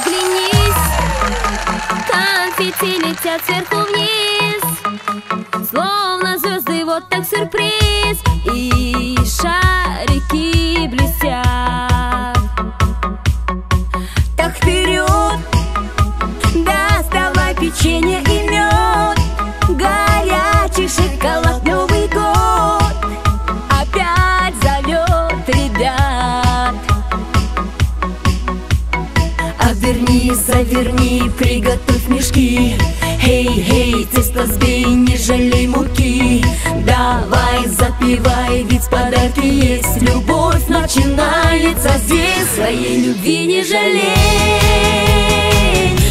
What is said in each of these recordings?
Оглянись, конфетти летят сверху вниз, словно звезды, вот так сюрприз. И шарики блестят. Так вперед, доставай печенье и мед, горячий шоколад, Новый год опять зовет ребят. Оберни, заверни, приготовь мешки. Хей, тесто сбей, не жалей муки. Давай, запивай, ведь подарки есть. Любовь начинается здесь. Своей любви не жалей,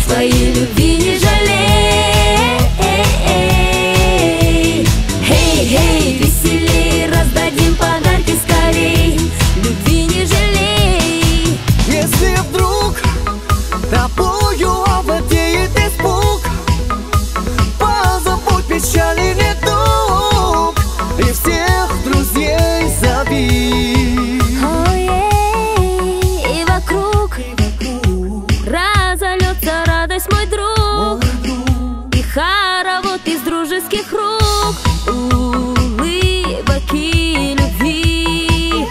своей любви не жалей. Хей, веселей, раздадим подарки скорей. Любви не жалей. Если вдруг тобою овладеет испуг, позабудь печали, недуг, и всех друзей зови. И вокруг разольется радость, мой друг, и хоровод из дружеских рук, улыбок и любви.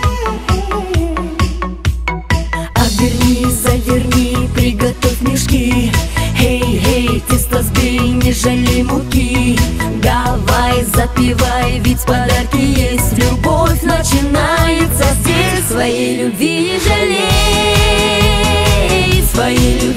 Оберни, заверни, приготовь мешки. Хей, тесто сбей, не жалей муки. Давай, запивай, ведь подарки есть. Любовь начинается здесь. Своей любви не жалей, своей любви